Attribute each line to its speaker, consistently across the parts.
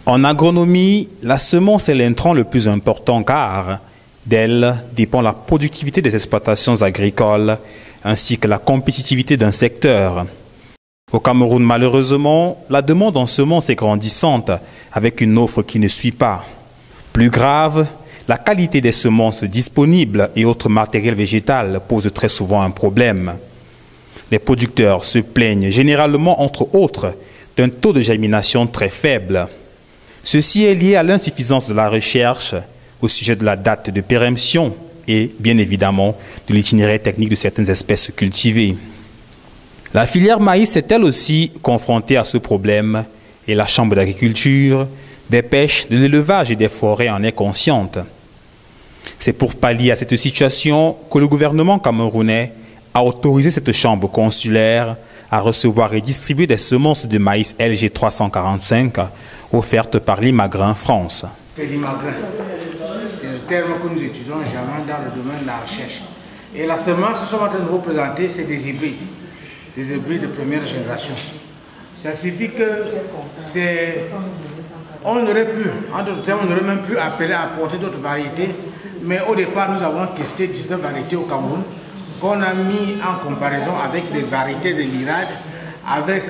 Speaker 1: En agronomie, la semence est l'intrant le plus important car d'elle dépend la productivité des exploitations agricoles ainsi que la compétitivité d'un secteur. Au Cameroun, malheureusement, la demande en semences est grandissante avec une offre qui ne suit pas. Plus grave, la qualité des semences disponibles et autres matériels végétal pose très souvent un problème. Les producteurs se plaignent généralement, entre autres, d'un taux de germination très faible. Ceci est lié à l'insuffisance de la recherche au sujet de la date de péremption et, bien évidemment, de l'itinéraire technique de certaines espèces cultivées. La filière maïs est elle aussi confrontée à ce problème et la Chambre d'agriculture, des pêches, de l'élevage et des forêts en est consciente. C'est pour pallier à cette situation que le gouvernement camerounais a autorisé cette chambre consulaire à recevoir et distribuer des semences de maïs LG 345 offertes par l'Imagrin France.
Speaker 2: C'est l'Imagrin. C'est le terme que nous utilisons généralement dans le domaine de la recherche. Et la semence, ce qu'on est en train de vous présenter, c'est des hybrides de première génération. Ça signifie que on aurait pu, en d'autres termes, on aurait même pu appeler à apporter d'autres variétés, mais au départ, nous avons testé 19 variétés au Cameroun, qu'on a mis en comparaison avec des variétés de l'Irad, avec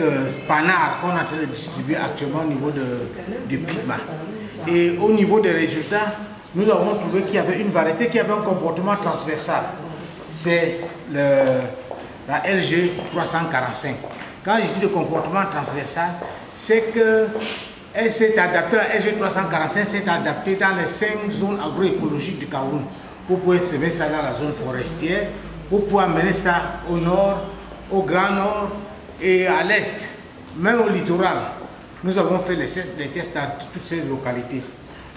Speaker 2: Panard, qu'on est en train de distribuer actuellement au niveau du Pigma. Et au niveau des résultats, nous avons trouvé qu'il y avait une variété qui avait un comportement transversal. C'est la LG 345. Quand je dis de comportement transversal, c'est que elle s'est adaptée, la LG 345 s'est adaptée dans les 5 zones agroécologiques du Cameroun. Vous pouvez semer ça dans la zone forestière, vous pouvez amener ça au nord, au grand nord et à l'est, même au littoral. Nous avons fait les tests dans toutes ces localités.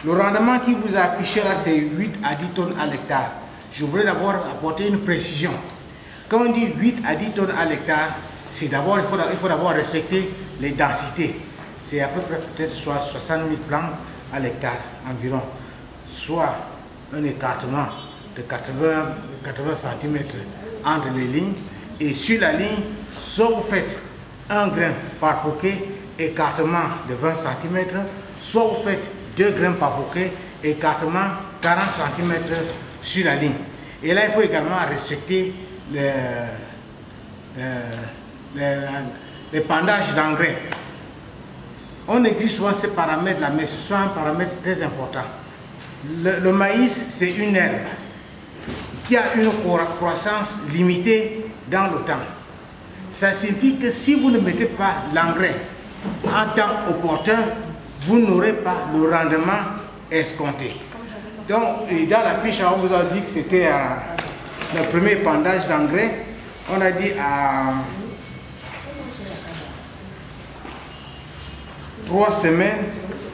Speaker 2: Le rendement qui vous a affiché là, c'est 8 à 10 tonnes à l'hectare. Je voudrais d'abord apporter une précision. Quand on dit 8 à 10 tonnes à l'hectare, c'est d'abord, il faut d'abord respecter les densités. C'est à peu près peut-être soit 60 000 plants à l'hectare environ, soit un écartement de 80 cm entre les lignes. Et sur la ligne, soit vous faites un grain par poquet, écartement de 20 cm, soit vous faites 2 grains par poquet, écartement 40 cm sur la ligne. Et là, il faut également respecter les pendages d'engrais. On néglige souvent ces paramètres-là, mais ce sont un paramètre très important. Le maïs, c'est une herbe qui a une croissance limitée dans le temps. Ça signifie que si vous ne mettez pas l'engrais en temps opportun, vous n'aurez pas le rendement escompté. Donc, dans la fiche, on vous a dit que c'était le premier épandage d'engrais. On a dit à 3 semaines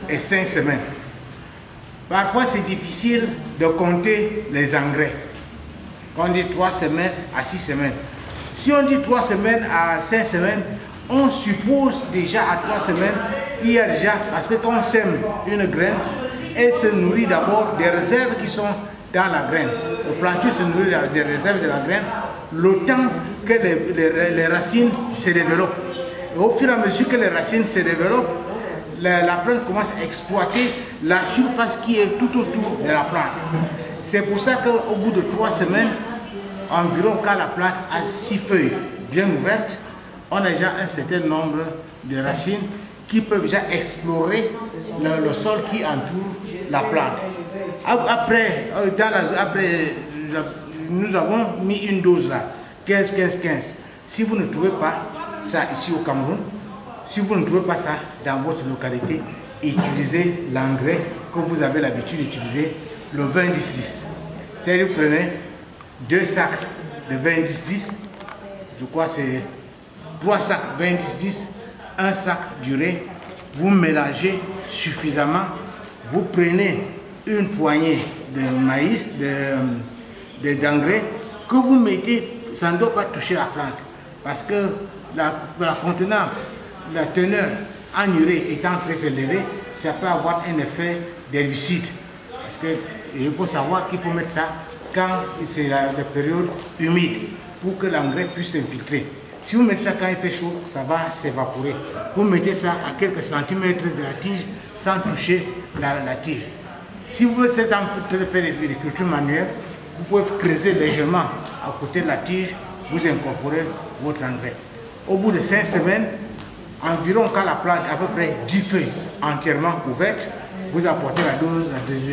Speaker 2: et 5 semaines. Parfois, c'est difficile de compter les engrais. Quand on dit 3 semaines à 6 semaines. Si on dit 3 semaines à 5 semaines, on suppose déjà à 3 semaines, il y a déjà, parce que quand on sème une graine, elle se nourrit d'abord des réserves qui sont dans la graine. Le planture se nourrit des réserves de la graine, le temps que les racines se développent. Et au fur et à mesure que les racines se développent, la plante commence à exploiter la surface qui est tout autour de la plante. C'est pour ça qu'au bout de 3 semaines, environ quand la plante a 6 feuilles bien ouvertes, on a déjà un certain nombre de racines qui peuvent déjà explorer le sol qui entoure la plante. Après, nous avons mis une dose là, 15-15-15. Si vous ne trouvez pas ça ici au Cameroun, si vous ne trouvez pas ça dans votre localité, utilisez l'engrais que vous avez l'habitude d'utiliser, le 20-10-10. C'est-à-dire vous prenez 2 sacs de 20-10-10, je crois que c'est 3 sacs 20-10-10, un sac d'urée, vous mélangez suffisamment, vous prenez une poignée de maïs, d'engrais que vous mettez, ça ne doit pas toucher la plante parce que la contenance, la teneur en urée étant très élevée, ça peut avoir un effet d'herbicide. Parce qu'il faut savoir qu'il faut mettre ça quand c'est la période humide pour que l'engrais puisse s'infiltrer. Si vous mettez ça quand il fait chaud, ça va s'évaporer. Vous mettez ça à quelques centimètres de la tige sans toucher la tige. Si vous êtes en train de faire des cultures manuelles, vous pouvez creuser légèrement à côté de la tige, vous incorporez votre engrais. Au bout de 5 semaines, environ quand la plante est à peu près 10 feuilles entièrement ouvertes, vous apportez la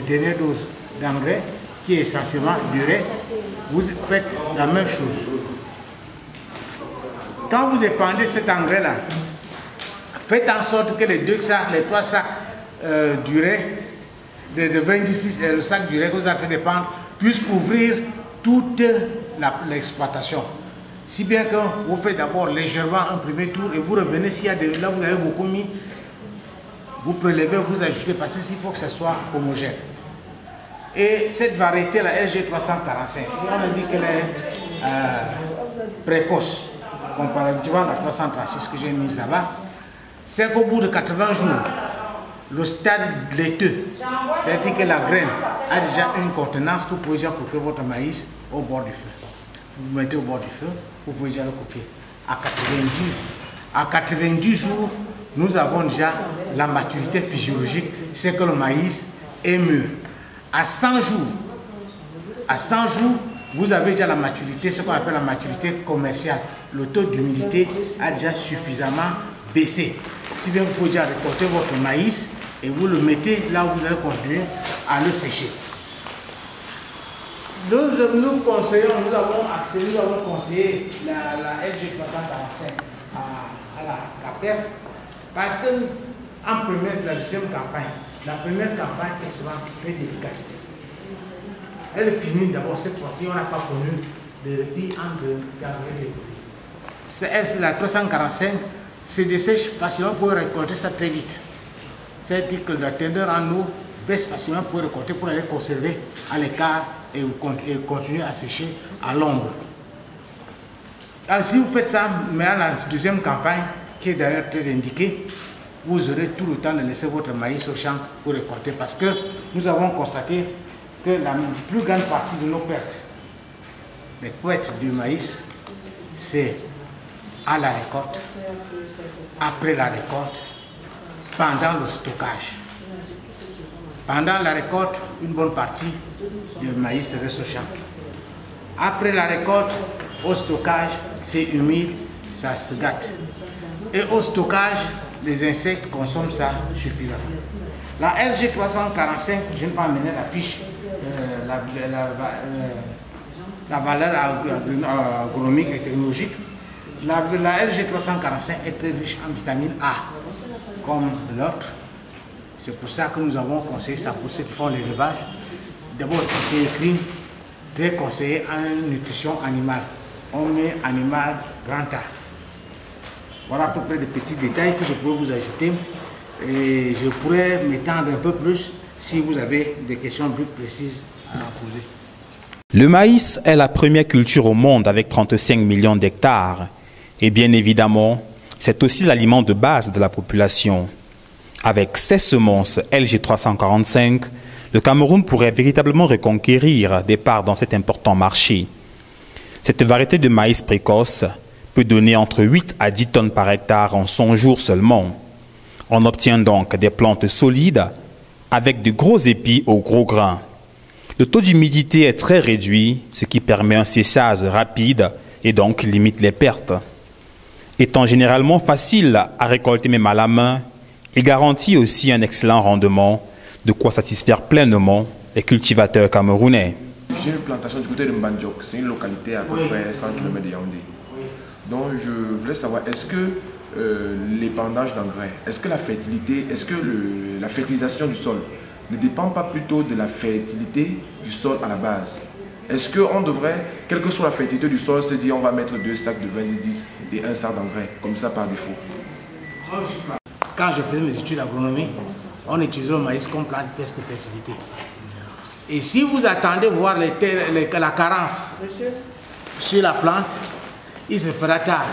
Speaker 2: dernière dose d'engrais qui est essentiellement d'urée. Vous faites la même chose. Quand vous épandez cet engrais-là, faites en sorte que les 3 sacs d'urée, de 26, le sac d'urée que vous avez fait dépendre, puissent couvrir toute l'exploitation. Si bien que vous faites d'abord légèrement un premier tour et vous revenez, s'il y a là vous avez beaucoup mis, vous prélevez, vous ajoutez, parce qu'il faut que ce soit homogène. Et cette variété, la LG345, si on a dit qu'elle est précoce, comparativement à la 336 que j'ai mise là-bas, c'est qu'au bout de 80 jours, le stade laiteux, c'est-à-dire que la graine a déjà une contenance que vous pouvez déjà couper votre maïs au bord du feu. Vous mettez au bord du feu, vous pouvez déjà le couper. À 90 jours, nous avons déjà la maturité physiologique, c'est que le maïs est mûr. À 100 jours, vous avez déjà la maturité, ce qu'on appelle la maturité commerciale. Le taux d'humidité a déjà suffisamment baissé. Si bien vous pouvez déjà récolter votre maïs et vous le mettez là où vous allez continuer à le sécher. Nous avons conseillé la LG345 à la CAPEF parce que en première, c'est la deuxième campagne. La première campagne est souvent très délicate. Elle finit d'abord cette fois-ci, on n'a pas connu de répit entre d'avril et février. C'est la 345, c'est dessèche facilement pour récolter ça très vite. C'est-à-dire que la tendeur en eau baisse facilement pour récolter, pour aller conserver à l'écart et continuer à sécher à l'ombre. Si vous faites ça, mais à la deuxième campagne, qui est d'ailleurs très indiquée, vous aurez tout le temps de laisser votre maïs au champ pour récolter parce que nous avons constaté que la plus grande partie de nos pertes, les pertes du maïs, c'est à la récolte, après la récolte, pendant le stockage. Pendant la récolte, une bonne partie du maïs reste au champ. Après la récolte, au stockage, c'est humide, ça se gâte. Et au stockage, les insectes consomment ça suffisamment. La LG345, je ne vais pas amener la fiche, la valeur agronomique et technologique. La LG345 est très riche en vitamine A, comme l'autre. C'est pour ça que nous avons conseillé ça pour ceux qui font l'élevage. D'abord, c'est écrit, très conseillé en nutrition animale. On met animal grand A. Voilà à peu près des petits détails que je pourrais vous ajouter. Et je pourrais m'étendre un peu plus si vous avez des questions plus précises à en poser.
Speaker 1: Le maïs est la première culture au monde avec 35 millions d'hectares. Et bien évidemment, c'est aussi l'aliment de base de la population. Avec ces semences LG345, le Cameroun pourrait véritablement reconquérir des parts dans cet important marché. Cette variété de maïs précoce peut donner entre 8 à 10 tonnes par hectare en 100 jours seulement. On obtient donc des plantes solides avec de gros épis aux gros grains. Le taux d'humidité est très réduit, ce qui permet un séchage rapide et donc limite les pertes. Étant généralement facile à récolter même à la main, il garantit aussi un excellent rendement, de quoi satisfaire pleinement les cultivateurs camerounais.
Speaker 3: J'ai une plantation du côté de Mbandjok, c'est une localité à peu près 100 km de Yaoundé. Donc je voulais savoir, est-ce que l'épandage d'engrais, est-ce que la fertilité, est-ce que la fertilisation du sol ne dépend pas plutôt de la fertilité du sol à la base? Est-ce qu'on devrait, quelle que soit la fertilité du sol, se dire on va mettre 2 sacs de 20-10 et 1 sac d'engrais, comme ça par défaut?
Speaker 2: Quand je faisais mes études d'agronomie, on utilisait le maïs comme plan de test de fertilité. Et si vous attendez voir la carence sur la plante, il se fera tard.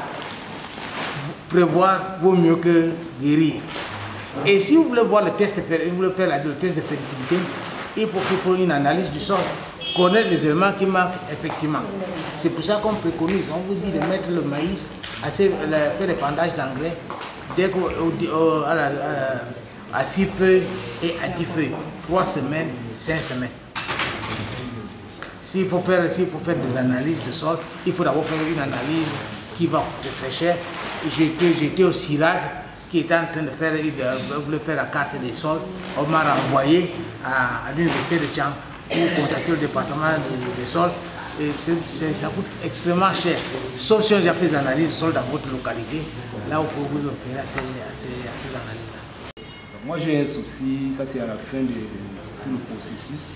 Speaker 2: Prévoir vaut mieux que guérir. Et si vous voulez voir le test, vous voulez faire le test de fertilité, il faut une analyse du sol. connaître les éléments qui manquent effectivement. C'est pour ça qu'on préconise, on vous dit de mettre le maïs, faire l'épandage d'engrais dès à 6 feuilles et à 10 feuilles, 3 semaines, 5 semaines. S'il faut faire des analyses de sol, il faut d'abord faire une analyse qui va coûter très cher. J'étais au CIRAD qui était en train de faire, voulait faire la carte des sols. On m'a renvoyé à l'université de Tchang pour contacter le département des sols. Et ça coûte extrêmement cher. Sauf si on a déjà fait des analyses de sol dans votre localité, là où vous pouvez faire ces analyses-là.
Speaker 4: Moi j'ai un souci, ça c'est à la fin de tout le processus.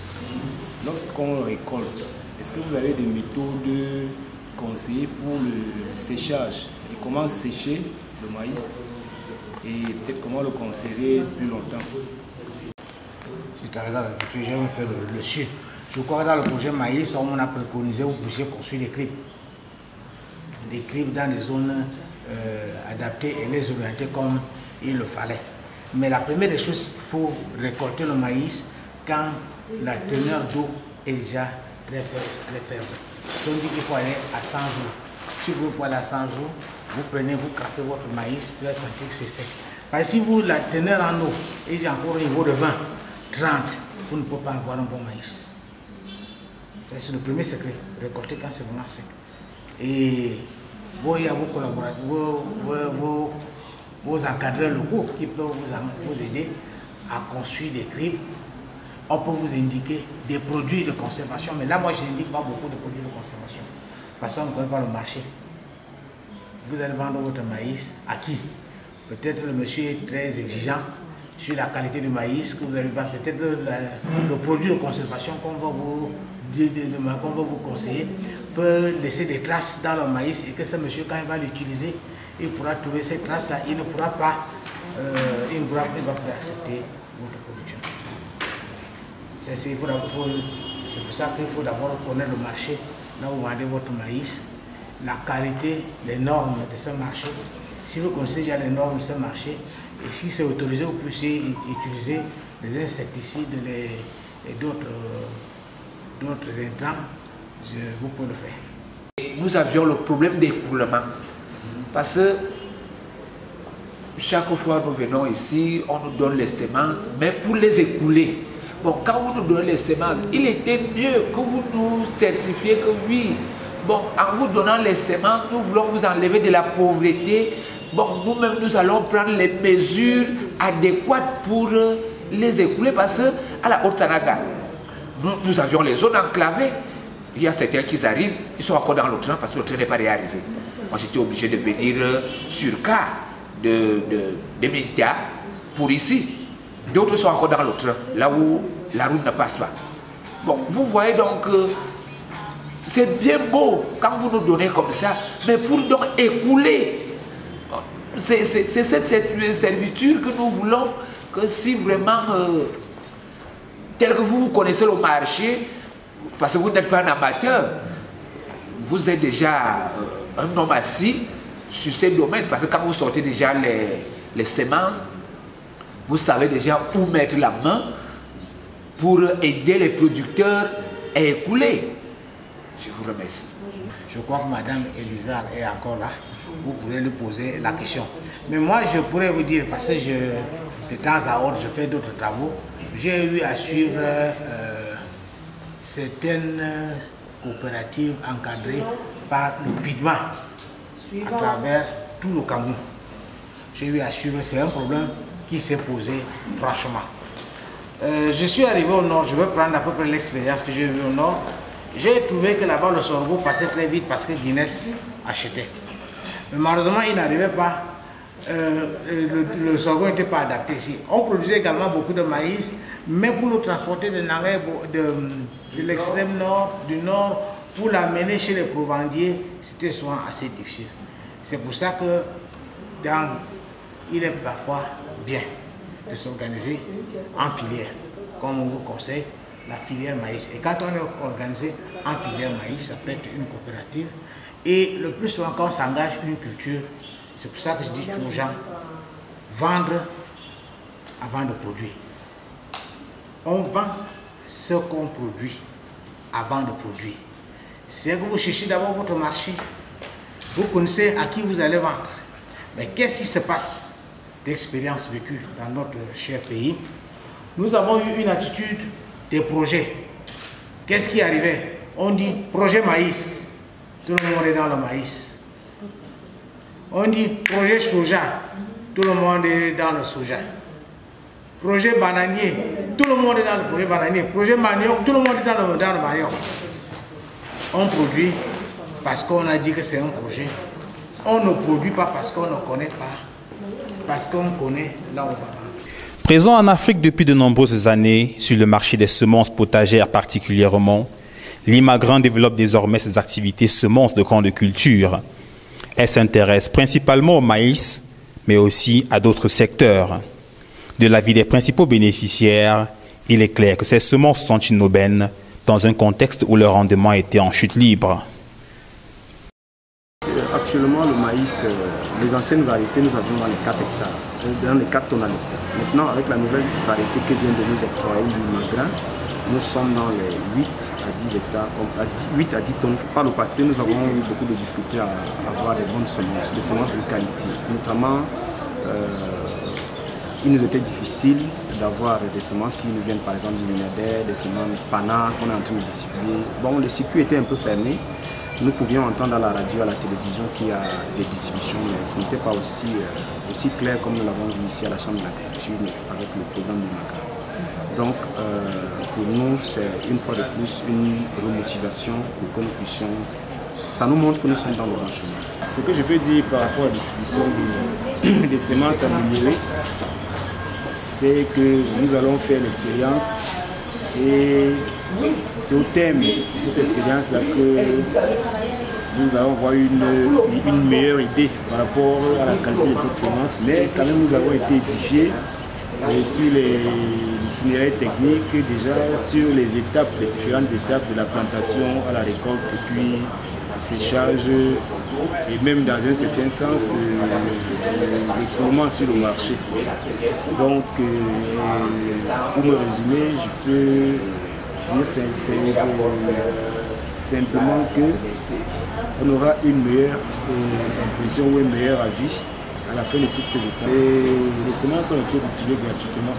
Speaker 4: Lorsqu'on récolte, est-ce que vous avez des méthodes conseillées pour le séchage? C'est-à-dire comment sécher le maïs et peut-être comment le conserver plus longtemps?
Speaker 2: Je t'arrête dans l'agriculture, j'aime faire le sud. Je crois que dans le projet maïs, on a préconisé vous puissiez construire des cribs. Des cribs dans des zones adaptées et les orienter comme il le fallait. Mais la première des choses, il faut récolter le maïs quand la teneur d'eau est déjà très faible. On dit qu'il faut aller à 100 jours. Si vous pouvez aller à 100 jours, vous prenez, vous craquez votre maïs, vous allez sentir que c'est sec. Parce que si vous, la teneur en eau est encore au niveau de 20, 30, vous ne pouvez pas avoir un bon maïs. C'est le premier secret, récolter quand c'est vraiment sec. Et vous, il y a vos collaborateurs, vos encadreurs locaux qui peuvent vous aider à construire des cribs. On peut vous indiquer des produits de conservation, mais là, moi, je n'indique pas beaucoup de produits de conservation. Parce qu'on ne connaît pas le marché. Vous allez vendre votre maïs à qui? Peut-être le monsieur est très exigeant sur la qualité du maïs que vous allez vendre. Peut-être le produit de conservation qu'on va vous conseiller peut laisser des traces dans le maïs et que ce monsieur, quand il va l'utiliser, il pourra trouver ces traces-là. Il ne pourra pas, il va plus accepter votre production. C'est pour ça qu'il faut d'abord connaître le marché, là où vous vendez votre maïs, la qualité, les normes de ce marché. Si vous connaissez déjà les normes de ce marché, et si c'est autorisé, vous puissiez utiliser les insecticides et d'autres intrants, vous pouvez le faire.
Speaker 5: Nous avions le problème d'écoulement. Parce que chaque fois que nous venons ici, on nous donne les semences, mais pour les écouler. Bon, quand vous nous donnez les semences, il était mieux que vous nous certifiez que oui. Bon, en vous donnant les semences, nous voulons vous enlever de la pauvreté. Bon, nous-mêmes, nous allons prendre les mesures adéquates pour les écouler parce qu'à la Haute-Sanaga, nous avions les zones enclavées. Il y a certains qui arrivent, ils sont encore dans le train parce que le train n'est pas réarrivé. Moi, j'étais obligé de venir sur cas de Minta pour ici. D'autres sont encore dans le train, là où la route ne passe pas. Bon, vous voyez donc, c'est bien beau quand vous nous donnez comme ça, mais pour donc écouler, c'est cette servitude que nous voulons, que si vraiment, tel que vous connaissez le marché, parce que vous n'êtes pas un amateur, vous êtes déjà un homme assis sur ces domaines, parce que quand vous sortez déjà les semences, vous savez déjà où mettre la main pour aider les producteurs à écouler. Je vous remercie.
Speaker 2: Je crois que Madame Elisa est encore là. Vous pourrez lui poser la question. Mais moi, je pourrais vous dire, parce que de temps à autre, je fais d'autres travaux, j'ai eu à suivre certaines coopératives encadrées par le PIDMA à travers tout le Cameroun. J'ai eu à suivre, c'est un problème qui s'est posé franchement. Je suis arrivé au nord, je vais prendre à peu près l'expérience que j'ai eue au nord. J'ai trouvé que là-bas le sorgho passait très vite parce que Guinness achetait. Mais malheureusement, il n'arrivait pas. Le sorgho n'était pas adapté ici. On produisait également beaucoup de maïs, mais pour le transporter de l'extrême nord, du nord, pour l'amener chez les provendiers, c'était souvent assez difficile. C'est pour ça que il est parfois bien de s'organiser en filière, comme on vous conseille, la filière maïs. Et quand on est organisé en filière maïs, ça peut être une coopérative. Et le plus souvent, quand on s'engage une culture, c'est pour ça que je dis aux gens, vendre avant de produire. On vend ce qu'on produit. avant de produire. C'est que vous cherchez d'abord votre marché. Vous connaissez à qui vous allez vendre. Mais qu'est-ce qui se passe d'expérience vécue dans notre cher pays? Nous avons eu une attitude des projets. Qu'est-ce qui arrivait? On dit projet maïs. Tout le monde est dans le maïs. On dit projet soja. Tout le monde est dans le soja. Projet bananier. Tout le monde est dans le projet bananier. Projet manioc. Tout le monde est dans le manioc. On produit parce qu'on a dit que c'est un projet. On ne produit pas parce qu'on ne connaît pas. Parce qu'on connaît là où on va.
Speaker 1: Présent en Afrique depuis de nombreuses années, sur le marché des semences potagères particulièrement, l'Imagran développe désormais ses activités semences de grande culture. Elle s'intéresse principalement au maïs, mais aussi à d'autres secteurs. De l'avis des principaux bénéficiaires, il est clair que ces semences sont une aubaine dans un contexte où le rendement était en chute libre.
Speaker 4: Actuellement, le maïs, les anciennes variétés, nous avions dans les 4 hectares, dans les 4 tonnes à l'hectare. Maintenant, avec la nouvelle variété que vient de nous octroyer l'Imagran, nous sommes dans les 8 à 10 hectares, 8 à 10 tonnes. Par le passé, nous avons eu beaucoup de difficultés à avoir des bonnes semences, des semences de qualité. Notamment, il nous était difficile d'avoir des semences qui nous viennent par exemple du Minadère, des semences Pana qu'on est en train de distribuer. Bon, les circuits étaient un peu fermés. Nous pouvions entendre à la radio, à la télévision qu'il y a des distributions, mais ce n'était pas aussi clair comme nous l'avons vu ici à la Chambre de l'Agriculture avec le programme du Maca. Donc, pour nous, c'est une fois de plus une remotivation pour que nous puissions. Ça nous montre que nous sommes dans le bon chemin.
Speaker 6: Ce que je peux dire par rapport à la distribution des semences améliorées, c'est que nous allons faire l'expérience et c'est au terme de cette expérience-là que nous allons avoir une meilleure idée par rapport à la qualité de cette semence, mais quand même nous avons été édifiés sur l'itinéraire technique, déjà sur les différentes étapes de la plantation à la récolte, puis séchage et même dans un certain sens l'écoulement sur le marché. Donc pour me résumer, je peux dire simplement qu'on aura une meilleure impression ou un meilleur avis à la fin de toutes ces étapes. Les semences ont été distribuées gratuitement.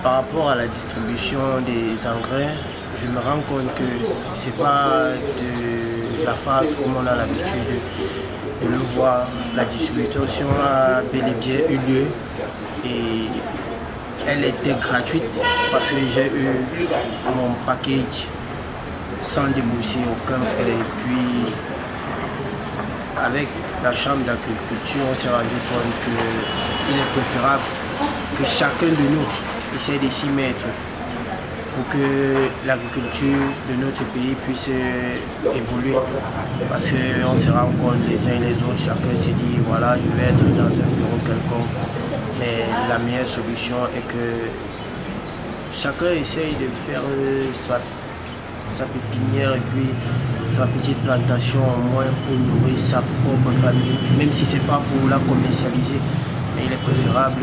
Speaker 7: Par rapport à la distribution des engrais, je me rends compte que ce n'est pas de la phase comme on a l'habitude de le voir. La distribution a bel et bien eu lieu et elle était gratuite parce que j'ai eu mon package sans débourser aucun frais. Et puis avec la Chambre d'agriculture, on s'est rendu compte qu'il est préférable que chacun de nous essaie de s'y mettre pour que l'agriculture de notre pays puisse évoluer. Parce qu'on se rend compte les uns et les autres, chacun se dit voilà, je vais être dans un bureau quelconque. Mais la meilleure solution est que chacun essaye de faire sa pépinière et puis sa petite plantation au moins pour nourrir sa propre famille, même si ce n'est pas pour la commercialiser. Mais il est préférable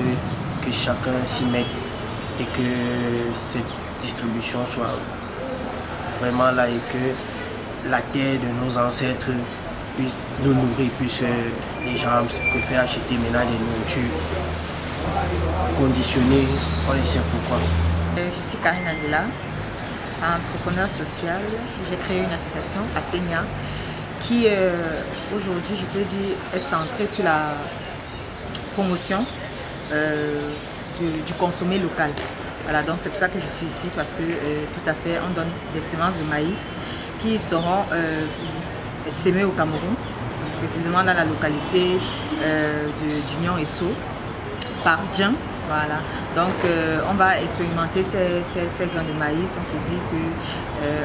Speaker 7: que chacun s'y mette et que cette distribution soit vraiment là et que la terre de nos ancêtres puisse nous nourrir, puisque les gens préfèrent acheter maintenant des nourritures conditionnées, on ne sait pourquoi.
Speaker 8: Je suis Karine Adela, entrepreneur social. J'ai créé une association, Asenia, qui aujourd'hui, je peux dire, est centrée sur la promotion du consommé local. Voilà, donc c'est pour ça que je suis ici, parce que tout à fait, on donne des semences de maïs qui seront sémées au Cameroun, précisément dans la localité d'Union Esso, par Djen. Voilà, donc on va expérimenter ces grains de maïs. On se dit que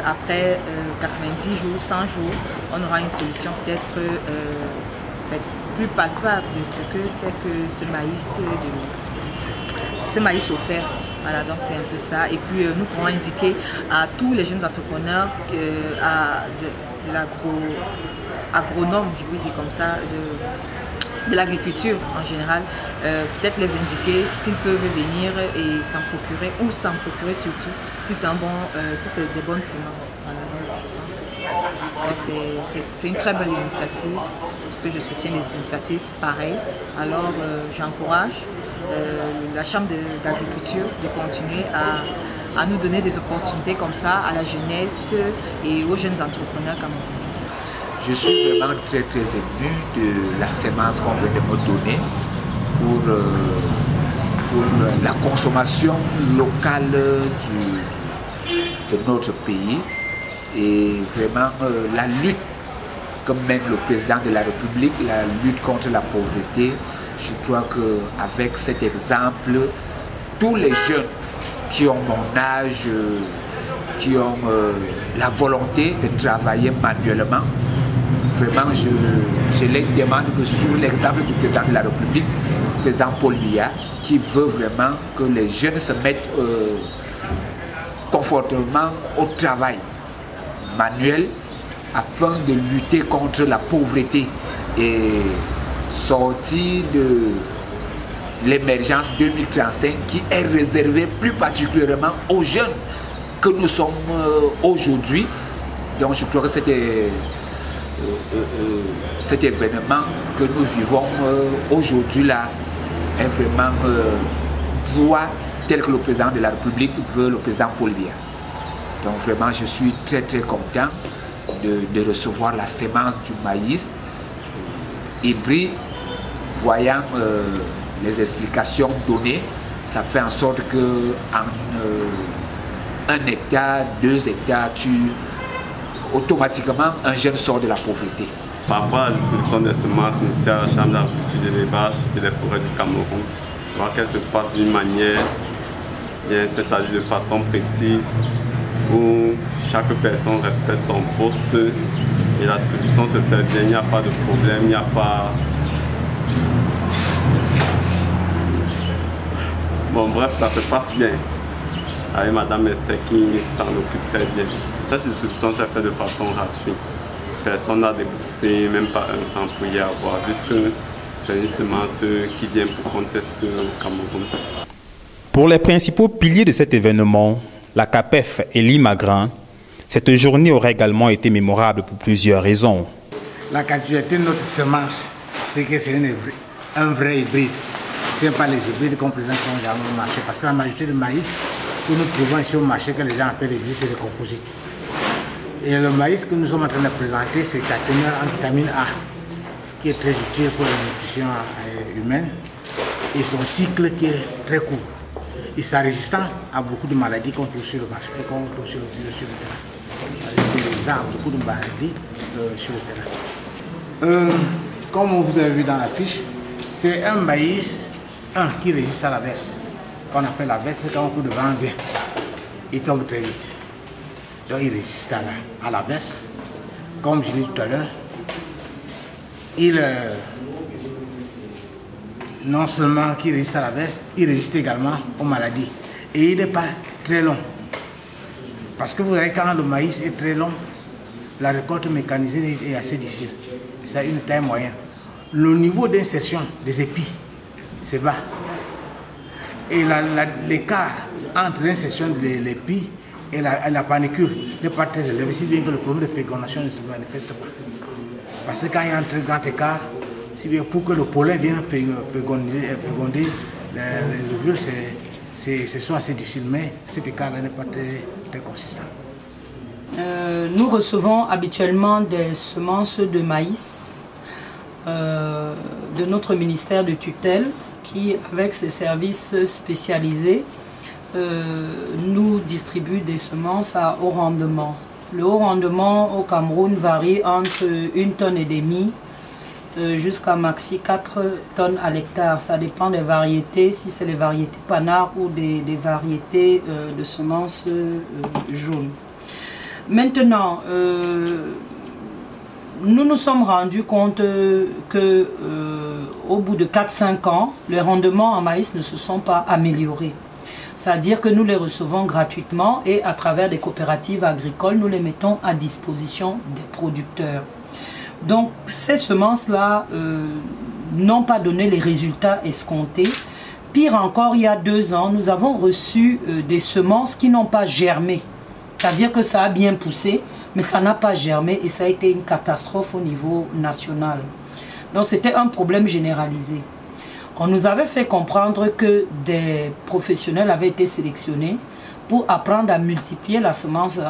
Speaker 8: après 90 jours, 100 jours, on aura une solution peut-être plus palpable de ce que c'est que ce maïs offert. Voilà, donc c'est un peu ça. Et puis nous pourrons indiquer à tous les jeunes entrepreneurs, de l'agronome, je vous dis comme ça, de l'agriculture en général, peut-être les indiquer s'ils peuvent venir et s'en procurer, ou s'en procurer surtout si c'est des bonnes semences. Voilà, c'est une très belle initiative, parce que je soutiens des initiatives pareilles. Alors j'encourage la Chambre d'agriculture de continuer à nous donner des opportunités comme ça à la jeunesse et aux jeunes entrepreneurs camerounais.
Speaker 5: Je suis vraiment très ému de la sémence qu'on vient de me donner pour la consommation locale de notre pays, et vraiment la lutte que mène le président de la République, la lutte contre la pauvreté. Je crois qu'avec cet exemple, tous les jeunes qui ont mon âge, qui ont la volonté de travailler manuellement, vraiment je les demande de suivre l'exemple du président de la République, le président Paul Biya, qui veut vraiment que les jeunes se mettent confortablement au travail manuel afin de lutter contre la pauvreté et sortir de l'émergence 2035 qui est réservée plus particulièrement aux jeunes que nous sommes aujourd'hui. Donc je crois que cet événement que nous vivons aujourd'hui là est vraiment droit tel que le président de la République veut, le président Paul Biya. Donc vraiment je suis très content de recevoir la sémence du maïs hybride. Voyant les explications données, ça fait en sorte que en 1 hectare, 2 hectares, automatiquement un jeune sort de la pauvreté.
Speaker 9: Par rapport à la distribution des semences initiées à la Chambre d'agriculture de l'élevage et des forêts du Cameroun, voir qu'elle se passe d'une manière, c'est-à-dire de façon précise, où chaque personne respecte son poste et la distribution se fait bien, il n'y a pas de problème, il n'y a pas... Bon bref, ça se passe bien. Avec Madame Esther qui s'en occupe très bien. Cette distribution s'est faite de façon gratuite. Personne n'a déboursé, même pas un franc pour y avoir, puisque c'est une semence qui vient pour contester au Cameroun.
Speaker 1: Pour les principaux piliers de cet événement, la CAPEF et l'IMAGRAN, cette journée aurait également été mémorable pour plusieurs raisons.
Speaker 2: La particularité de notre semence, c'est que c'est un vrai hybride. Ce n'est pas les hybrides qu'on présente au marché, parce que la majorité de maïs que nous trouvons ici au marché, que les gens appellent hybride, c'est des composites. Et le maïs que nous sommes en train de présenter, c'est sa teneur en vitamine A, qui est très utile pour la nutrition humaine, et son cycle qui est très court. Et sa résistance à beaucoup de maladies qu'on trouve sur le marché et qu'on trouve sur le terrain. C'est résistant à beaucoup de maladies sur le terrain. Comme vous avez vu dans la fiche, c'est un maïs qui résiste à l'averse. Qu'on appelle l'averse, c'est quand un coup de vent vient, il tombe très vite. Donc il résiste à l'averse. Comme je l'ai dit tout à l'heure, non seulement qu'il résiste à l'averse, il résiste également aux maladies. Et il n'est pas très long. Parce que vous voyez, quand le maïs est très long, la récolte mécanisée est assez difficile. C'est une taille moyenne. Le niveau d'insertion des épis, c'est bas. Et l'écart entre l'insertion de l'épi et la panicule n'est pas très élevé, si bien que le problème de fécondation ne se manifeste pas. Parce que quand il y a un très grand écart, si bien pour que le pollen vienne féconder les ovules, c'est soit assez difficile, mais cet écart-là n'est pas très consistant.
Speaker 10: Nous recevons habituellement des semences de maïs de notre ministère de tutelle qui, avec ses services spécialisés, nous distribue des semences à haut rendement. Le haut rendement au Cameroun varie entre 1,5 tonne jusqu'à maxi 4 tonnes à l'hectare. Ça dépend des variétés, si c'est les variétés panard ou des variétés de semences jaunes. Maintenant, nous nous sommes rendus compte que au bout de 4-5 ans, les rendements en maïs ne se sont pas améliorés. C'est-à-dire que nous les recevons gratuitement et à travers des coopératives agricoles, nous les mettons à disposition des producteurs. Donc ces semences-là n'ont pas donné les résultats escomptés. Pire encore, il y a 2 ans, nous avons reçu des semences qui n'ont pas germé. C'est-à-dire que ça a bien poussé, mais ça n'a pas germé et ça a été une catastrophe au niveau national. Donc c'était un problème généralisé. On nous avait fait comprendre que des professionnels avaient été sélectionnés pour apprendre à multiplier la semence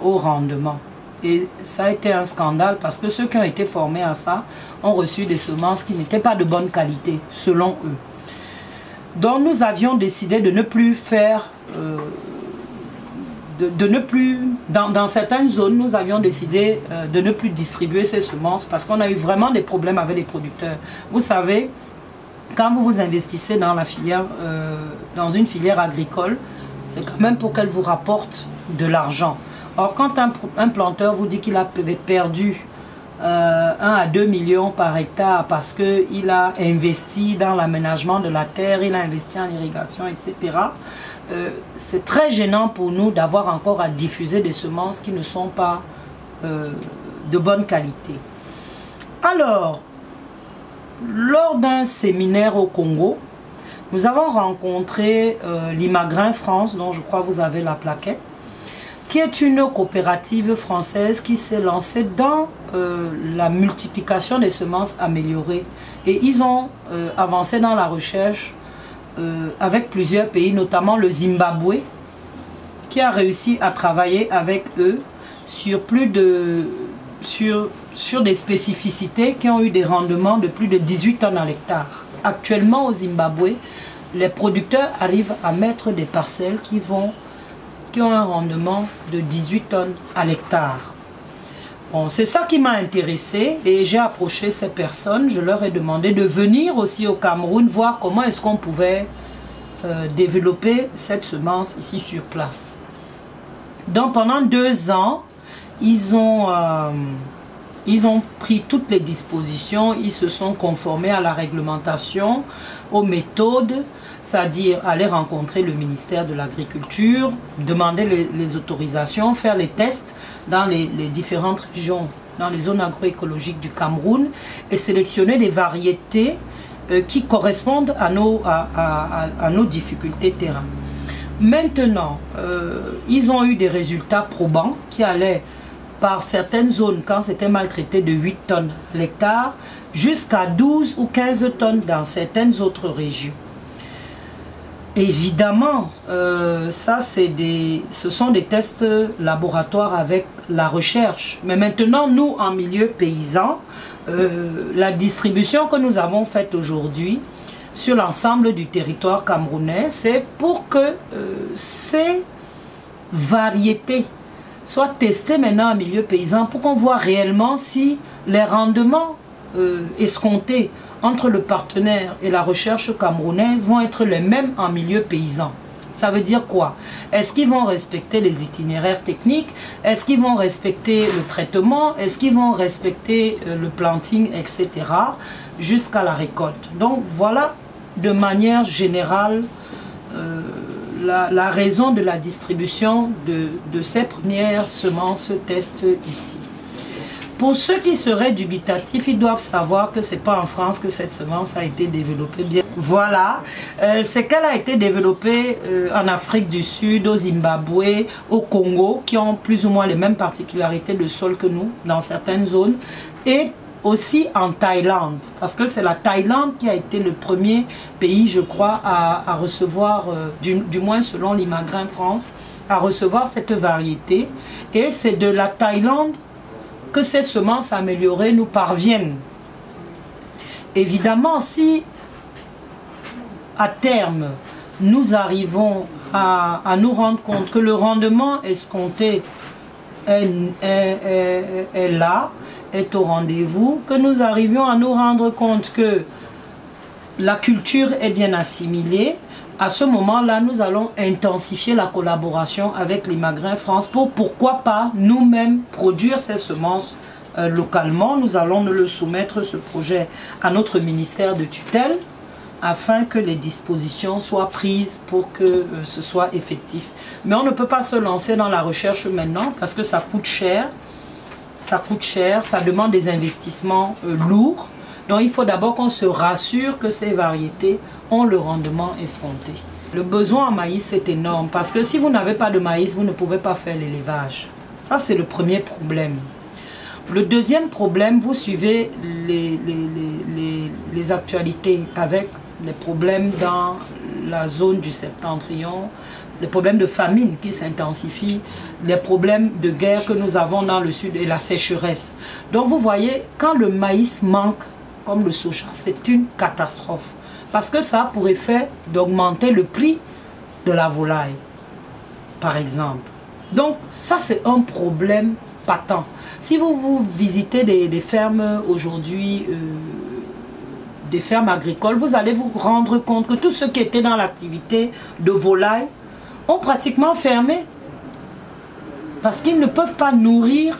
Speaker 10: au rendement. Et ça a été un scandale parce que ceux qui ont été formés à ça ont reçu des semences qui n'étaient pas de bonne qualité, selon eux. Donc nous avions décidé de ne plus faire, dans certaines zones, nous avions décidé de ne plus distribuer ces semences parce qu'on a eu vraiment des problèmes avec les producteurs. Vous savez, quand vous vous investissez dans la filière, dans une filière agricole, c'est quand même pour qu'elle vous rapporte de l'argent. Or, quand un planteur vous dit qu'il a perdu 1 à 2 millions par hectare parce qu'il a investi dans l'aménagement de la terre, il a investi en irrigation, etc. C'est très gênant pour nous d'avoir encore à diffuser des semences qui ne sont pas de bonne qualité. Alors, lors d'un séminaire au Congo, nous avons rencontré l'Imagrin France, dont je crois vous avez la plaquette, qui est une coopérative française qui s'est lancée dans la multiplication des semences améliorées. Et ils ont avancé dans la recherche avec plusieurs pays, notamment le Zimbabwe, qui a réussi à travailler avec eux sur sur des spécificités qui ont eu des rendements de plus de 18 tonnes à l'hectare. Actuellement au Zimbabwe, les producteurs arrivent à mettre des parcelles qui ont un rendement de 18 tonnes à l'hectare. Bon, c'est ça qui m'a intéressé et j'ai approché ces personnes. Je leur ai demandé de venir aussi au Cameroun voir comment est-ce qu'on pouvait développer cette semence ici sur place. Donc pendant 2 ans, ils ont pris toutes les dispositions, ils se sont conformés à la réglementation, aux méthodes, c'est-à-dire aller rencontrer le ministère de l'Agriculture, demander les autorisations, faire les tests dans les différentes régions, dans les zones agroécologiques du Cameroun et sélectionner des variétés qui correspondent à nos difficultés terrain. Maintenant, ils ont eu des résultats probants qui allaient par certaines zones, quand c'était maltraité, de 8 tonnes à l'hectare, jusqu'à 12 ou 15 tonnes dans certaines autres régions. Évidemment, ce sont des tests laboratoires avec la recherche. Mais maintenant, nous, en milieu paysan, la distribution que nous avons faite aujourd'hui sur l'ensemble du territoire camerounais, c'est pour que ces variétés soient testées maintenant en milieu paysan pour qu'on voit réellement si les rendements escomptés entre le partenaire et la recherche camerounaise vont être les mêmes en milieu paysan. Ça veut dire quoi? Est-ce qu'ils vont respecter les itinéraires techniques? Est-ce qu'ils vont respecter le traitement? Est-ce qu'ils vont respecter le planting, etc. jusqu'à la récolte? Donc voilà de manière générale la raison de la distribution de ces premières semences test ici. Pour ceux qui seraient dubitatifs, ils doivent savoir que ce n'est pas en France que cette semence a été développée. Bien, voilà, c'est qu'elle a été développée en Afrique du Sud, au Zimbabwe, au Congo, qui ont plus ou moins les mêmes particularités de sol que nous, dans certaines zones, et aussi en Thaïlande, parce que c'est la Thaïlande qui a été le premier pays, je crois, à recevoir, du moins selon l'Imagrin France, à recevoir cette variété. Et c'est de la Thaïlande que ces semences améliorées nous parviennent. Évidemment, si à terme, nous arrivons à nous rendre compte que le rendement escompté est là, est au rendez-vous, que nous arrivions à nous rendre compte que la culture est bien assimilée, à ce moment-là, nous allons intensifier la collaboration avec l'Imagrin France pour, pourquoi pas, nous-mêmes produire ces semences localement. Nous allons le soumettre, ce projet, à notre ministère de tutelle, afin que les dispositions soient prises pour que ce soit effectif. Mais on ne peut pas se lancer dans la recherche maintenant parce que ça coûte cher. ça coûte cher, ça demande des investissements lourds. Donc il faut d'abord qu'on se rassure que ces variétés ont le rendement escompté. Le besoin en maïs est énorme parce que si vous n'avez pas de maïs, vous ne pouvez pas faire l'élevage. Ça, c'est le premier problème. Le deuxième problème, vous suivez les actualités avec les problèmes dans la zone du septentrion, les problèmes de famine qui s'intensifient, les problèmes de guerre que nous avons dans le sud et la sécheresse. Donc vous voyez, quand le maïs manque, comme le soja, c'est une catastrophe. Parce que ça a pour effet d'augmenter le prix de la volaille, par exemple. Donc ça, c'est un problème patent. Si vous visitez des fermes aujourd'hui, des fermes agricoles, vous allez vous rendre compte que tous ceux qui étaient dans l'activité de volaille ont pratiquement fermé. Parce qu'ils ne peuvent pas nourrir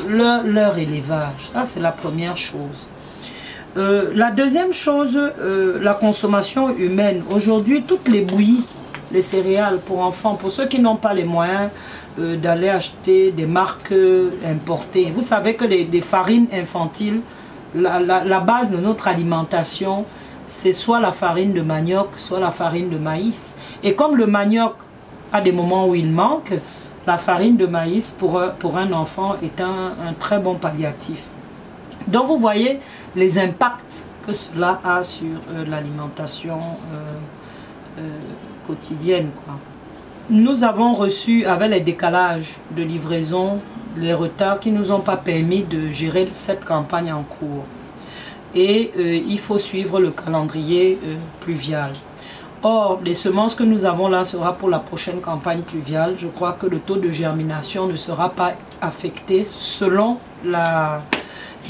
Speaker 10: leur élevage. Ça, c'est la première chose. La deuxième chose, la consommation humaine. Aujourd'hui, toutes les bouillies, les céréales pour enfants, pour ceux qui n'ont pas les moyens d'aller acheter des marques importées. Vous savez que les farines infantiles, la base de notre alimentation, c'est soit la farine de manioc, soit la farine de maïs. Et comme le manioc a des moments où il manque, la farine de maïs pour un enfant est un très bon palliatif. Donc vous voyez les impacts que cela a sur l'alimentation quotidienne, quoi. Nous avons reçu, avec les décalages de livraison, les retards qui ne nous ont pas permis de gérer cette campagne en cours. Et il faut suivre le calendrier pluvial. Or, les semences que nous avons là sera pour la prochaine campagne pluviale. Je crois que le taux de germination ne sera pas affecté selon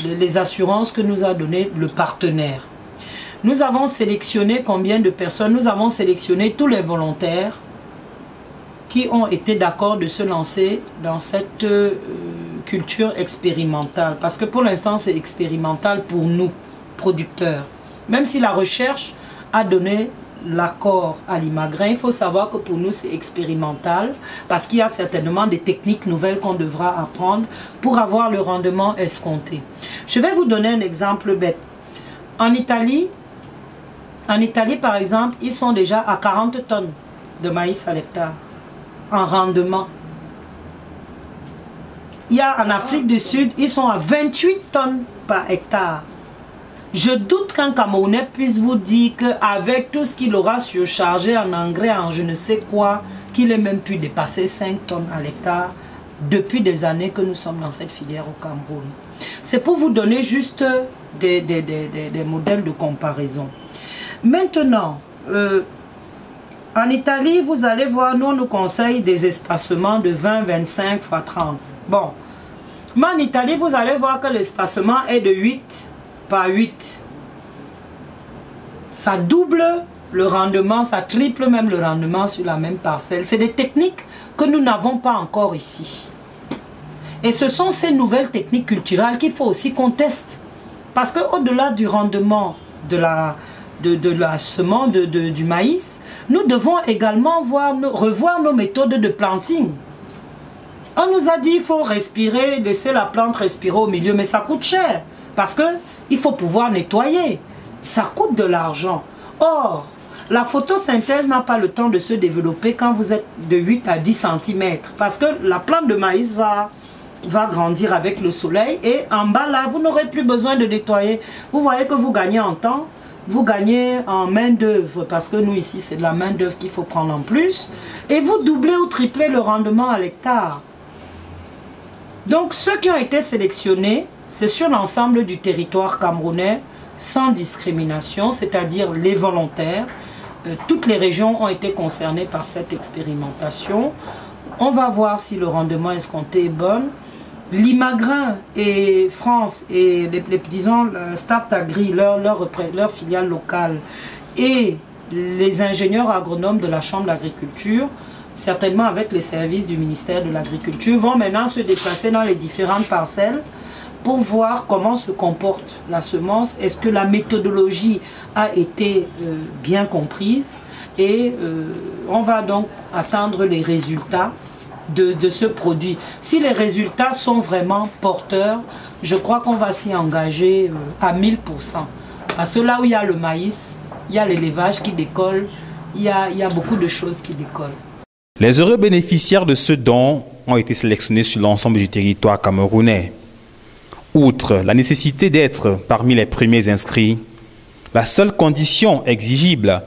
Speaker 10: les assurances que nous a donné le partenaire. Nous avons sélectionné combien de personnes? Nous avons sélectionné tous les volontaires qui ont été d'accord de se lancer dans cette culture expérimentale. Parce que pour l'instant, c'est expérimental pour nous, producteurs. Même si la recherche a donné l'accord à l'Imagrin, il faut savoir que pour nous, c'est expérimental. Parce qu'il y a certainement des techniques nouvelles qu'on devra apprendre pour avoir le rendement escompté. Je vais vous donner un exemple bête. En Italie, par exemple, ils sont déjà à 40 tonnes de maïs à l'hectare en rendement. Il y a en Afrique du Sud, ils sont à 28 tonnes par hectare. Je doute qu'un Camerounais puisse vous dire qu'avec tout ce qu'il aura surchargé en engrais, en je ne sais quoi, qu'il ait même pu dépasser 5 tonnes à l'hectare depuis des années que nous sommes dans cette filière au Cameroun. C'est pour vous donner juste des modèles de comparaison. Maintenant, en Italie, vous allez voir, nous on nous conseille des espacements de 20, 25 x 30. Bon, mais en Italie, vous allez voir que l'espacement est de 8 par 8. Ça double le rendement, ça triple même le rendement sur la même parcelle. C'est des techniques que nous n'avons pas encore ici. Et ce sont ces nouvelles techniques culturelles qu'il faut aussi qu'on teste. Parce qu'au-delà du rendement de la semence du maïs, nous devons également revoir nos méthodes de planting. On nous a dit qu'il faut respirer, laisser la plante respirer au milieu, mais ça coûte cher. Parce qu'il faut pouvoir nettoyer. Ça coûte de l'argent. Or, la photosynthèse n'a pas le temps de se développer quand vous êtes de 8 à 10 cm. Parce que la plante de maïs va grandir avec le soleil. Et en bas là, vous n'aurez plus besoin de nettoyer. Vous voyez que vous gagnez en temps. Vous gagnez en main d'œuvre. Parce que nous ici, c'est de la main d'œuvre qu'il faut prendre en plus. Et vous doublez ou triplez le rendement à l'hectare. Donc ceux qui ont été sélectionnés, c'est sur l'ensemble du territoire camerounais, sans discrimination, c'est-à-dire les volontaires. Toutes les régions ont été concernées par cette expérimentation. On va voir si le rendement escompté est bon. L'Imagrin et France et disons Start Agri, leur filiale locale, et les ingénieurs agronomes de la Chambre d'agriculture, certainement avec les services du ministère de l'Agriculture, vont maintenant se déplacer dans les différentes parcelles pour voir comment se comporte la semence. Est-ce que la méthodologie a été bien comprise? Et on va donc attendre les résultats de ce produit. Si les résultats sont vraiment porteurs, je crois qu'on va s'y engager à 1000%. Parce que là où il y a le maïs, il y a l'élevage qui décolle, il y a beaucoup de choses qui décollent.
Speaker 1: Les heureux bénéficiaires de ce don ont été sélectionnés sur l'ensemble du territoire camerounais. Outre la nécessité d'être parmi les premiers inscrits, la seule condition exigible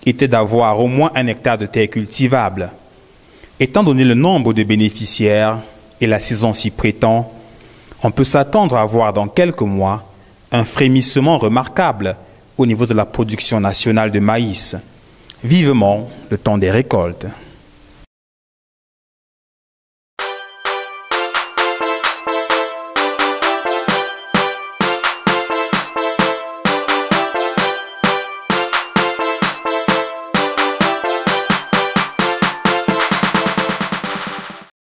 Speaker 1: était d'avoir au moins 1 hectare de terre cultivable. Étant donné le nombre de bénéficiaires et la saison s'y prétend, on peut s'attendre à voir dans quelques mois un frémissement remarquable au niveau de la production nationale de maïs. Vivement le temps des récoltes.